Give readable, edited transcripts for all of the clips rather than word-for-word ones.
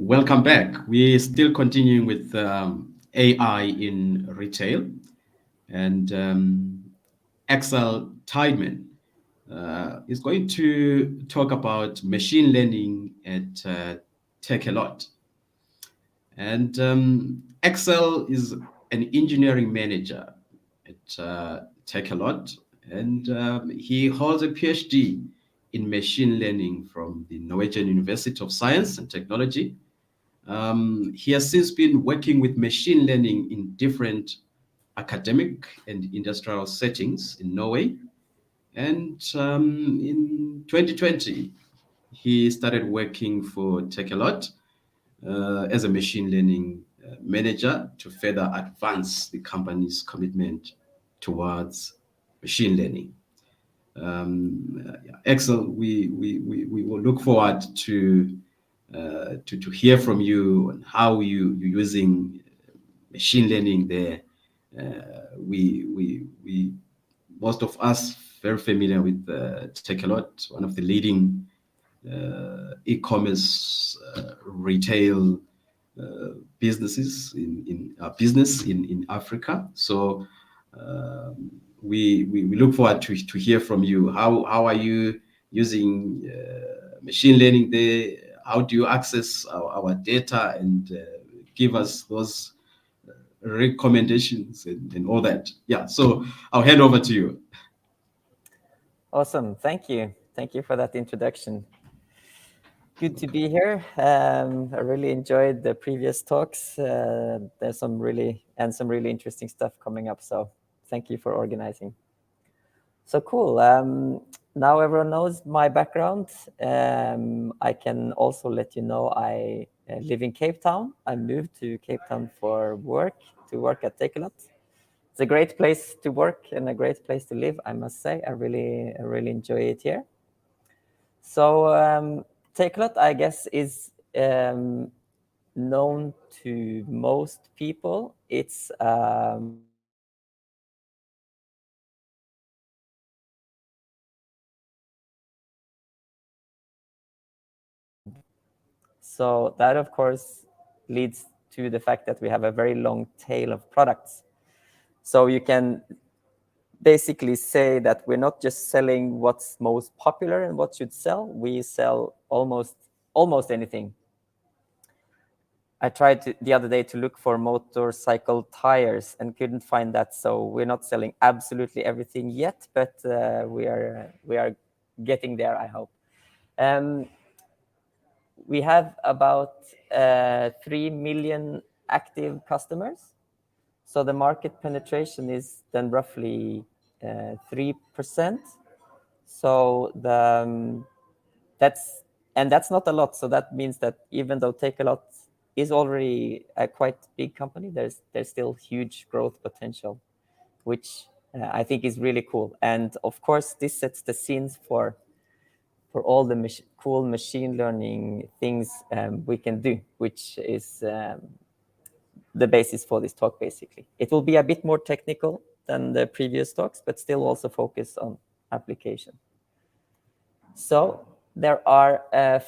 Welcome back. We're still continuing with AI in retail, and Axel Tidemann is going to talk about machine learning at Takealot. And Axel is an engineering manager at Takealot, and he holds a PhD in machine learning from the Norwegian University of Science and Technology. He has since been working with machine learning in different academic and industrial settings in Norway. And in 2020, he started working for Takealot as a machine learning manager to further advance the company's commitment towards machine learning. Axel, we will look forward to hear from you on how you're using machine learning there. We most of us very familiar with Takealot, one of the leading e-commerce retail businesses in Africa. So we look forward to hear from you. How are you using machine learning there? How do you access our data and give us those recommendations and all that? Yeah, so I'll hand over to you. Awesome. Thank you. Thank you for that introduction. Good to be here. I really enjoyed the previous talks. There's some really interesting stuff coming up. So thank you for organizing. So cool. Now everyone knows my background. I can also let you know I live in Cape Town. I moved to Cape Town for work, to work at Takealot. It's a great place to work and a great place to live, I must say. I really enjoy it here. So Takealot, I guess, is known to most people. It's so that, of course, leads to the fact that we have a very long tail of products. So you can basically say that we're not just selling what's most popular and what should sell. We sell almost anything. I tried the other day to look for motorcycle tires and couldn't find that. So we're not selling absolutely everything yet, but we are getting there, I hope. We have about 3 million active customers. So the market penetration is then roughly 3%. So that's not a lot. So that means that even though Takealot is already a quite big company, there's still huge growth potential, which I think is really cool. And of course, this sets the scenes for all the cool machine learning things we can do, which is the basis for this talk, basically. It will be a bit more technical than the previous talks, but still also focus on application. So there are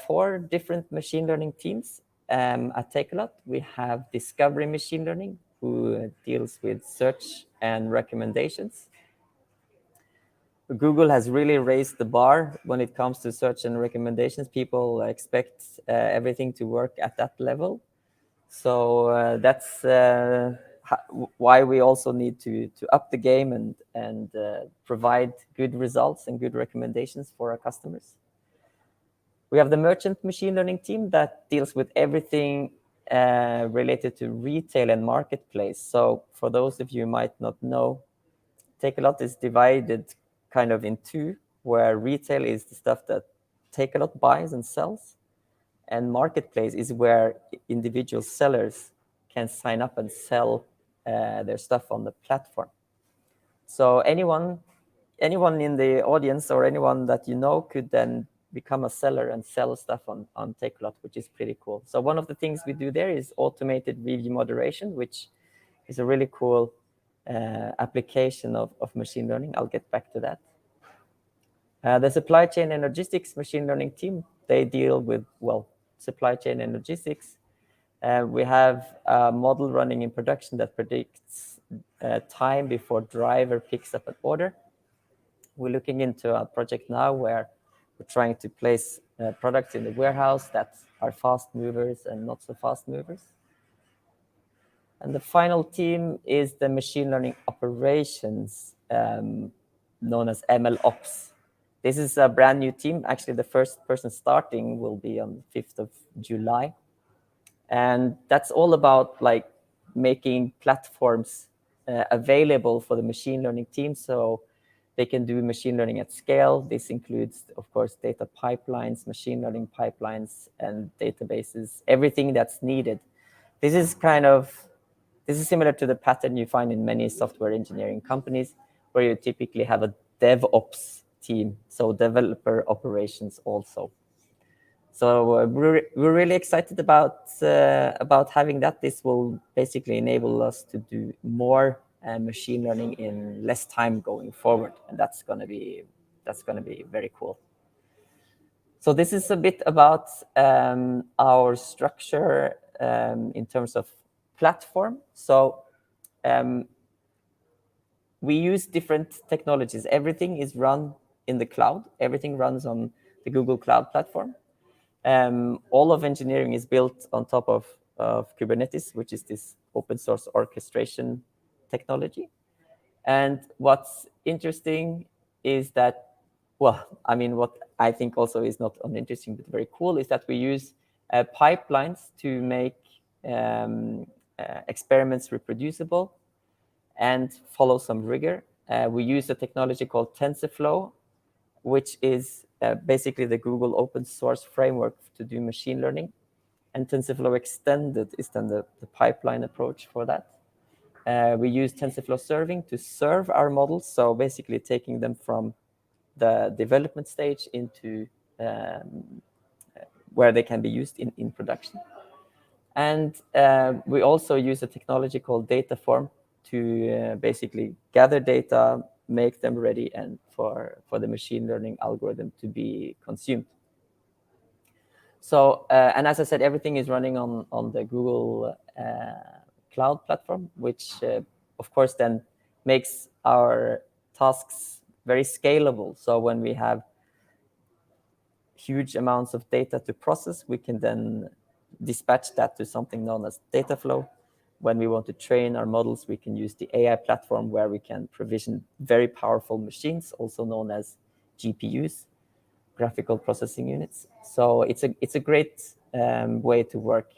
4 different machine learning teams at Takealot. We have discovery machine learning, who deals with search and recommendations. Google has really raised the bar when it comes to search and recommendations. People expect everything to work at that level. So that's why we also need to up the game and provide good results and good recommendations for our customers. We have the merchant machine learning team that deals with everything related to retail and marketplace. So for those of you who might not know, Takealot is divided kind of in 2, where retail is the stuff that Takealot buys and sells, and marketplace is where individual sellers can sign up and sell their stuff on the platform. So anyone in the audience or anyone that you know could then become a seller and sell stuff on Takealot, which is pretty cool. So one of the things we do there is automated review moderation, which is a really cool application of machine learning. I'll get back to that. The supply chain and logistics machine learning team, they deal with, well, supply chain and logistics. We have a model running in production that predicts time before driver picks up an order. We're looking into a project now where we're trying to place products in the warehouse that are fast movers and not so fast movers. And the final team is the machine learning operations, known as ML Ops. This is a brand new team. Actually, the first person starting will be on the 5th of July. And that's all about like making platforms available for the machine learning team so they can do machine learning at scale. This includes, of course, data pipelines, machine learning pipelines, and databases, everything that's needed. This is similar to the pattern you find in many software engineering companies, where you typically have a DevOps team, so developer operations also. So we're really excited about having that. This will basically enable us to do more machine learning in less time going forward, and that's gonna be very cool. So this is a bit about our structure in terms of platform. So we use different technologies. Everything is run in the cloud. Everything runs on the Google Cloud Platform. All of engineering is built on top of Kubernetes, which is this open source orchestration technology. And what's interesting is that, well, I mean, what I think also is not uninteresting, but very cool, is that we use pipelines to make experiments reproducible and follow some rigor. We use a technology called Tensorflow, which is basically the Google open source framework to do machine learning. And TensorFlow Extended is then the pipeline approach for that. We use TensorFlow serving to serve our models, so basically taking them from the development stage into where they can be used in production. And we also use a technology called Dataform to basically gather data, make them ready, and for the machine learning algorithm to be consumed. So, and as I said, everything is running on the Google Cloud Platform, which of course then makes our tasks very scalable. So when we have huge amounts of data to process, we can then dispatch that to something known as Dataflow. When we want to train our models, we can use the AI platform where we can provision very powerful machines, also known as GPUs, graphical processing units. So it's a great way to work.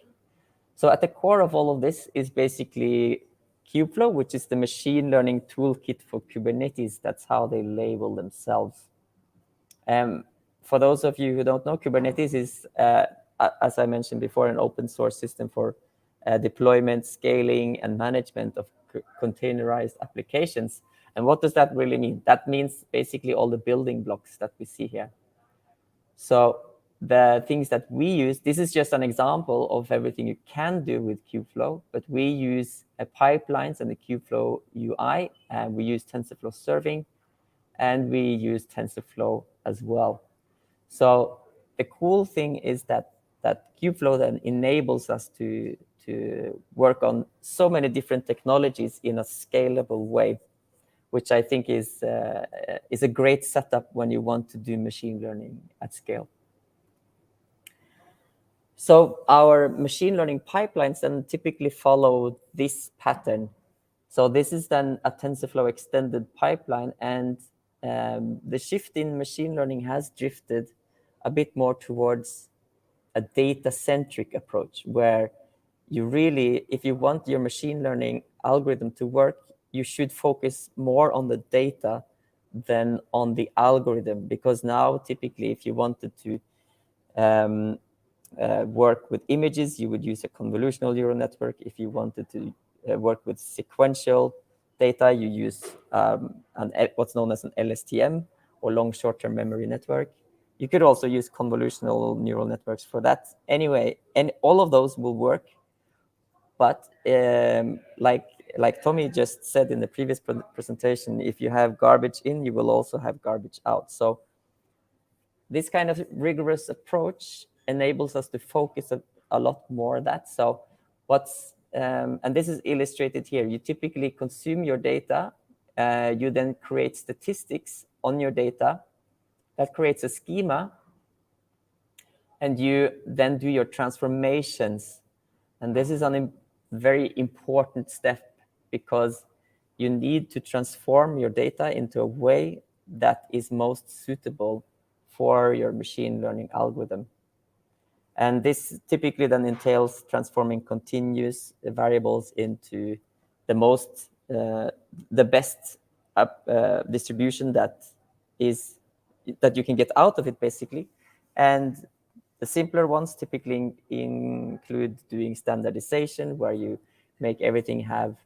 So at the core of all of this is basically Kubeflow, which is the machine learning toolkit for Kubernetes. That's how they label themselves. For those of you who don't know, Kubernetes is, as I mentioned before, an open source system for deployment, scaling, and management of containerized applications. And what does that really mean? That means basically all the building blocks that we see here. So the things that we use, this is just an example of everything you can do with Kubeflow, but we use pipelines and the Kubeflow UI, and we use TensorFlow serving, and we use TensorFlow as well. So the cool thing is that Kubeflow then enables us to work on so many different technologies in a scalable way, which I think is a great setup when you want to do machine learning at scale. So our machine learning pipelines then typically follow this pattern. So this is then a TensorFlow extended pipeline, and the shift in machine learning has drifted a bit more towards a data-centric approach, where you really, if you want your machine learning algorithm to work, you should focus more on the data than on the algorithm. Because now, typically, if you wanted to work with images, you would use a convolutional neural network. If you wanted to work with sequential data, you use what's known as an LSTM, or long short-term memory network. You could also use convolutional neural networks for that. Anyway, and all of those will work. But like Tommy just said in the previous presentation, if you have garbage in, you will also have garbage out. So this kind of rigorous approach enables us to focus a lot more on that. So And this is illustrated here. You typically consume your data. You then create statistics on your data. That creates a schema. And you then do your transformations. And this is a very important step because you need to transform your data into a way that is most suitable for your machine learning algorithm. And this typically then entails transforming continuous variables into the best distribution that you can get out of it, basically. And the simpler ones typically include doing standardization, where you make everything have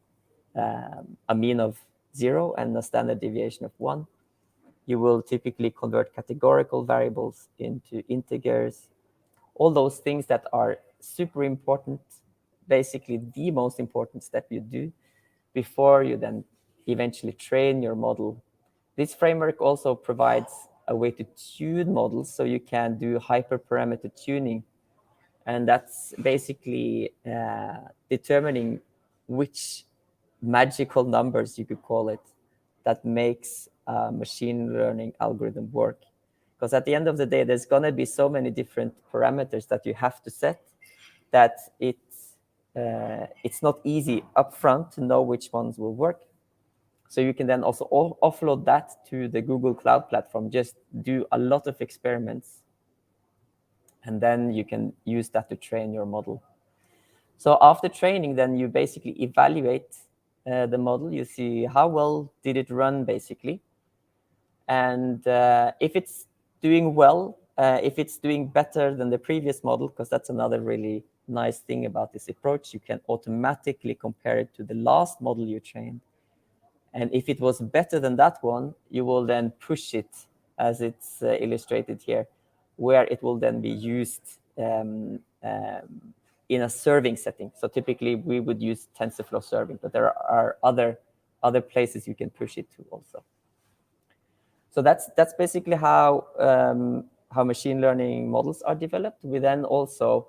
a mean of 0 and a standard deviation of 1. You will typically convert categorical variables into integers. All those things that are super important, basically the most important step you do before you then eventually train your model. This framework also provides a way to tune models, so you can do hyperparameter tuning. And that's basically determining which magical numbers, you could call it, that makes a machine learning algorithm work. Because at the end of the day, there's going to be so many different parameters that you have to set that it's not easy upfront to know which ones will work. So you can then also offload that to the Google Cloud Platform, just do a lot of experiments, and then you can use that to train your model. So after training, then you basically evaluate the model. You see how well did it run, basically. And if it's doing well, if it's doing better than the previous model, because that's another really nice thing about this approach, you can automatically compare it to the last model you trained. And if it was better than that one, you will then push it, as it's illustrated here, where it will then be used in a serving setting. So typically, we would use TensorFlow serving, but there are other places you can push it to also. So that's basically how machine learning models are developed. We then also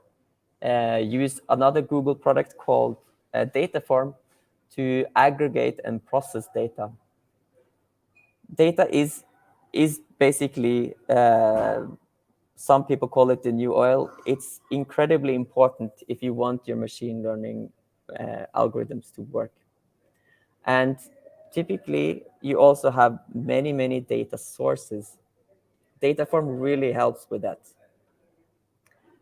use another Google product called Dataform to aggregate and process data. Data is basically, some people call it the new oil. It's incredibly important if you want your machine learning algorithms to work. And typically, you also have many data sources. Dataform really helps with that.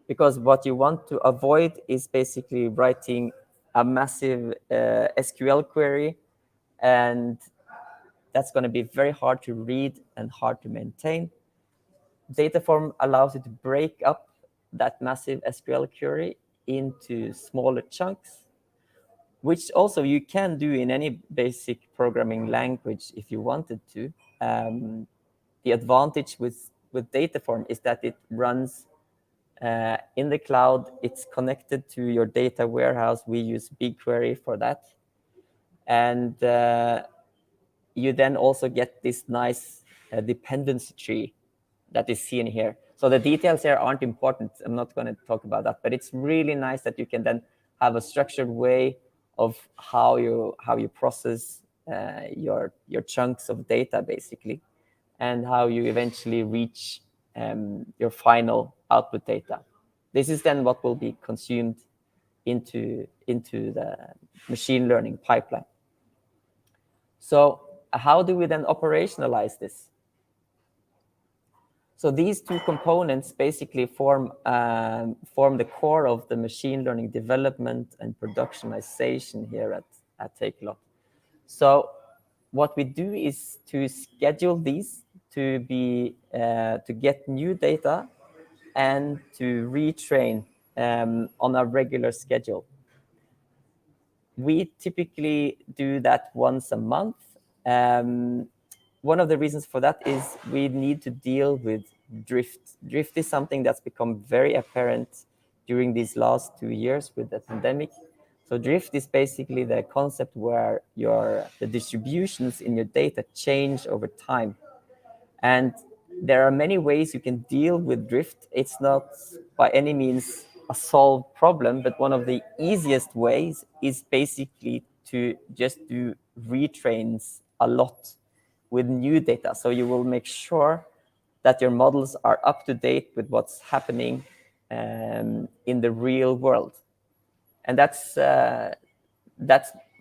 Because what you want to avoid is basically writing a massive SQL query, and that's going to be very hard to read and hard to maintain. Dataform allows you to break up that massive SQL query into smaller chunks, which also you can do in any basic programming language if you wanted to. The advantage with Dataform is that it runs in the cloud. It's connected to your data warehouse. We use BigQuery for that. And you then also get this nice dependency tree that is seen here. So the details here aren't important. I'm not going to talk about that, but it's really nice that you can then have a structured way of how you process your chunks of data, basically, and how you eventually reach your final output data. This is then what will be consumed into the machine learning pipeline. So how do we then operationalize this? So these two components basically form the core of the machine learning development and productionization here at Takealot. So what we do is to schedule these to get new data and to retrain on a regular schedule. We typically do that once a month. One of the reasons for that is we need to deal with drift. Drift is something that's become very apparent during these last 2 years with the pandemic. So drift is basically the concept where the distributions in your data change over time. And there are many ways you can deal with drift. It's not by any means a solved problem, but one of the easiest ways is basically to just do retrains a lot with new data. So you will make sure that your models are up to date with what's happening in the real world. And that's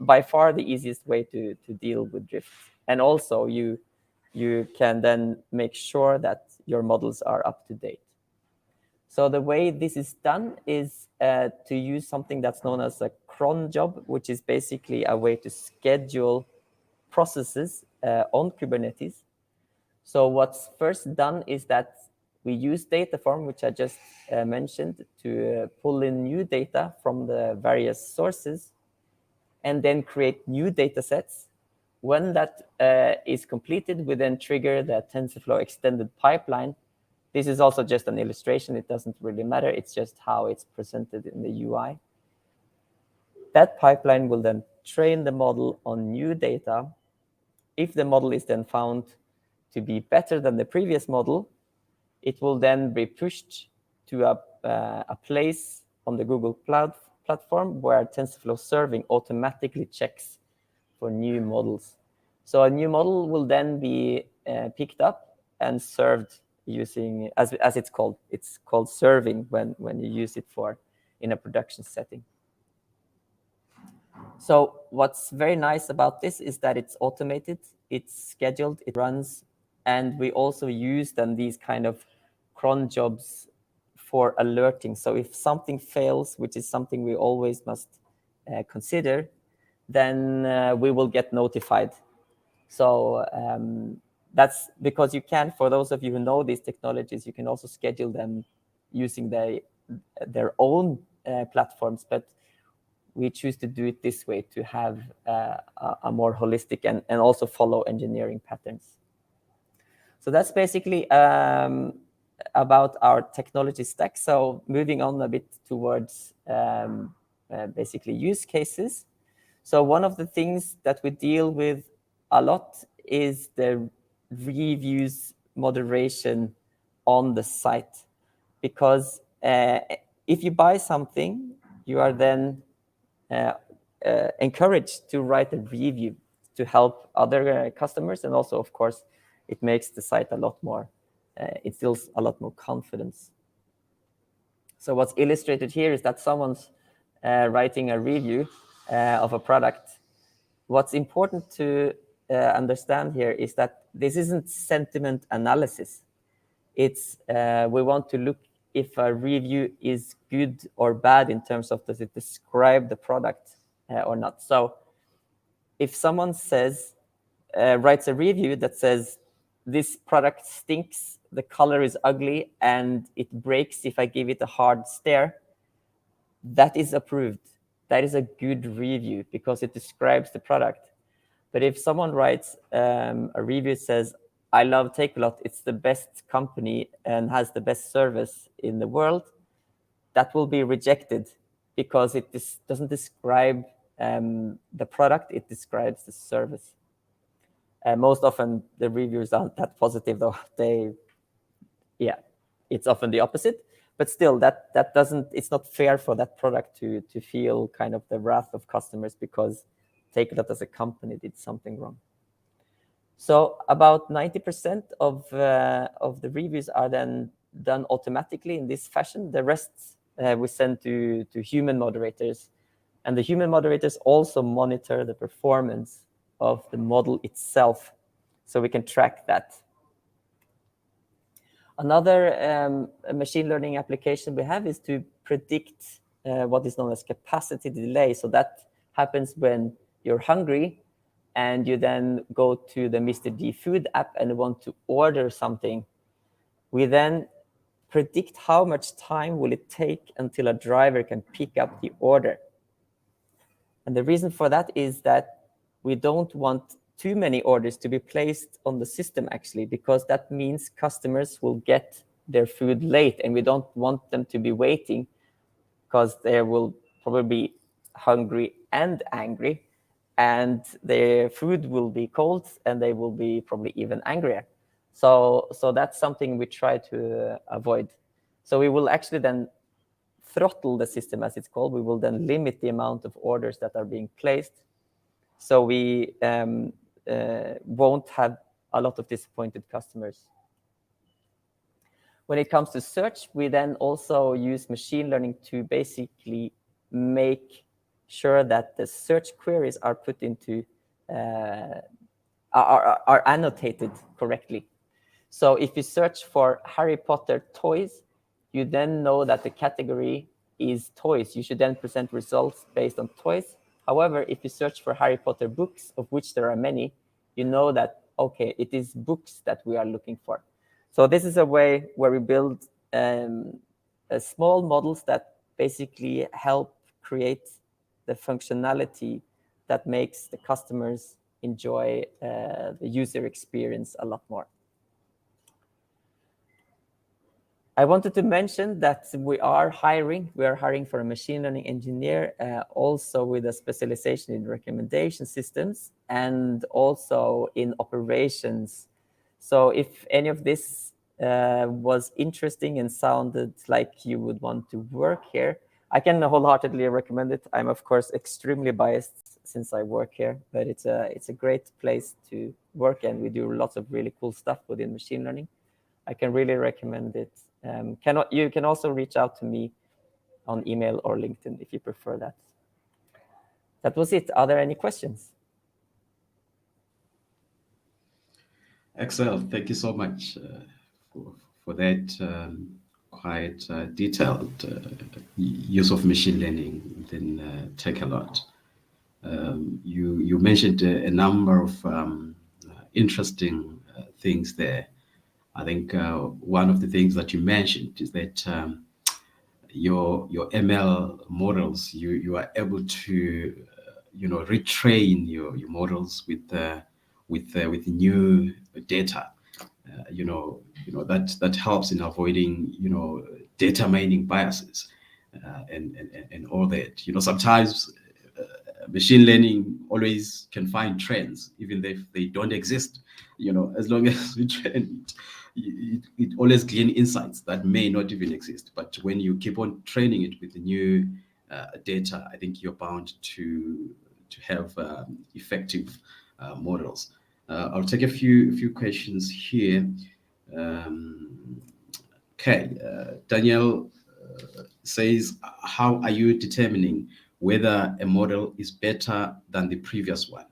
by far the easiest way to deal with drift. And also you can then make sure that your models are up to date. So the way this is done is to use something that's known as a cron job, which is basically a way to schedule processes on Kubernetes. So what's first done is that we use Dataform, which I just mentioned, to pull in new data from the various sources and then create new data sets. When that is completed, we then trigger the TensorFlow extended pipeline. This is also just an illustration. It doesn't really matter. It's just how it's presented in the UI. That pipeline will then train the model on new data. If the model is then found to be better than the previous model, it will then be pushed to a place on the Google Cloud platform where TensorFlow serving automatically checks for new models. So a new model will then be picked up and served using, as it's called serving when you use it in a production setting. So what's very nice about this is that it's automated, it's scheduled, it runs, and we also use then these kind of cron jobs for alerting. So if something fails, which is something we always must consider, then we will get notified. So that's because you can, for those of you who know these technologies, you can also schedule them using their own platforms, but we choose to do it this way to have a more holistic and also follow engineering patterns. So that's basically about our technology stack. So moving on a bit towards basically use cases. So one of the things that we deal with a lot is the reviews moderation on the site. Because if you buy something, you are then encouraged to write a review to help other customers. And also, of course, it makes the site a lot more, it instills a lot more confidence. So what's illustrated here is that someone's writing a review of a product. What's important to understand here is that this isn't sentiment analysis. It's we want to look if a review is good or bad in terms of does it describe the product or not. So if someone says, writes a review that says, this product stinks, the color is ugly, and it breaks if I give it a hard stare, that is approved. That is a good review because it describes the product. But if someone writes a review that says, I love Takealot, it's the best company and has the best service in the world, that will be rejected because it doesn't describe the product, it describes the service. Most often the reviews aren't that positive though. It's often the opposite. But still, that doesn't, it's not fair for that product to feel kind of the wrath of customers because Takealot as a company did something wrong. So about 90% of the reviews are then done automatically in this fashion. The rest we send to human moderators. And the human moderators also monitor the performance of the model itself, so we can track that. Another machine learning application we have is to predict what is known as capacity delay. So that happens when you're hungry and you then go to the Mr. D Food app and want to order something. We then predict how much time will it take until a driver can pick up the order. And the reason for that is that we don't want too many orders to be placed on the system, actually, because that means customers will get their food late, and we don't want them to be waiting because they will probably be hungry and angry, and their food will be cold, and they will be probably even angrier. So that's something we try to avoid. So we will actually then throttle the system, as it's called. We will then limit the amount of orders that are being placed, so we won't have a lot of disappointed customers. When it comes to search, we then also use machine learning to basically make sure that the search queries are put into are annotated correctly. So if you search for Harry Potter toys, you then know that the category is toys. You should then present results based on toys. However, if you search for Harry Potter books, of which there are many, you know that, okay, it is books that we are looking for. So this is a way where we build small models that basically help create the functionality that makes the customers enjoy the user experience a lot more. I wanted to mention that we are hiring for a machine learning engineer, also with a specialization in recommendation systems and also in operations. So if any of this was interesting and sounded like you would want to work here, I can wholeheartedly recommend it. I'm of course extremely biased since I work here, but it's a great place to work, and we do lots of really cool stuff within machine learning. I can really recommend it. You can also reach out to me on email or LinkedIn if you prefer that. That was it. Are there any questions? Axel, thank you so much for that quite detailed use of machine learning within Takealot. You mentioned a number of interesting things there. I think one of the things that you mentioned is that your ML models, you are able to retrain your models with new data. That helps in avoiding data mining biases and all that. Sometimes machine learning always can find trends even if they don't exist. As long as we train it always gain insights that may not even exist. But when you keep on training it with the new data, I think you're bound to have effective models. I'll take a few questions here. Okay, Daniel says, how are you determining whether a model is better than the previous one,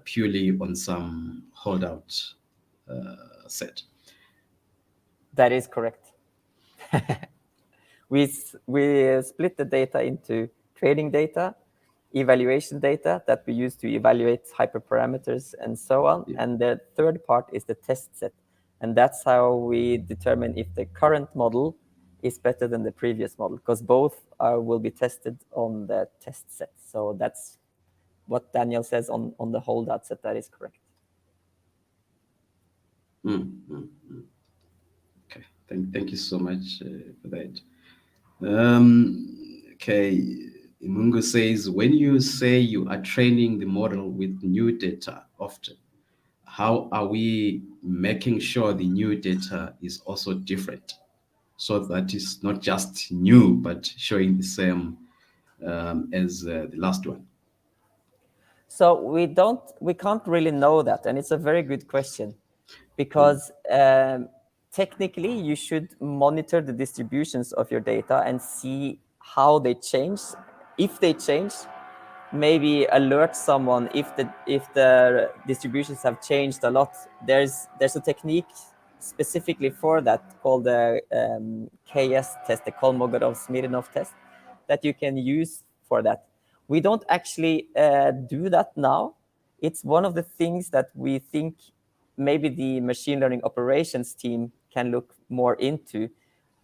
purely on some holdout set? That is correct. We split the data into training data, evaluation data that we use to evaluate hyperparameters and so on. Yeah. And the third part is the test set. And that's how we determine if the current model is better than the previous model, because both will be tested on the test set. So that's what Daniel says on the holdout set. That is correct. Okay, thank you so much for that. Okay, Imungo says, when you say you are training the model with new data often, how are we making sure the new data is also different, so that it's not just new but showing the same as the last one? So we can't really know that, and it's a very good question, because technically you should monitor the distributions of your data and see how they change. If they change, maybe alert someone if the distributions have changed a lot. There's a technique specifically for that called the KS test, the Kolmogorov-Smirnov test, that you can use for that. We don't actually do that now. It's one of the things that we think maybe the machine learning operations team can look more into.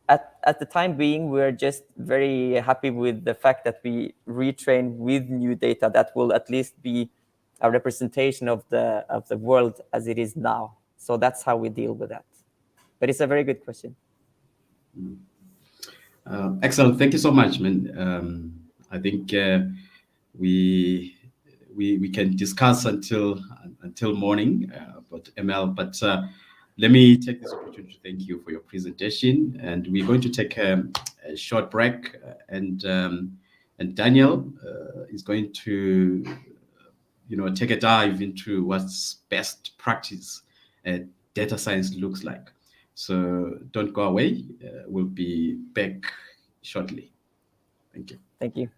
At the time being, we're just very happy with the fact that we retrain with new data that will at least be a representation of the world as it is now. So that's how we deal with that. But it's a very good question. Excellent. Thank you so much, man. I think we can discuss until morning about ML, but let me take this opportunity to thank you for your presentation, and we're going to take a a short break, and Daniel is going to take a dive into what's best practice data science looks like. So don't go away. We'll be back shortly. Thank you. Thank you.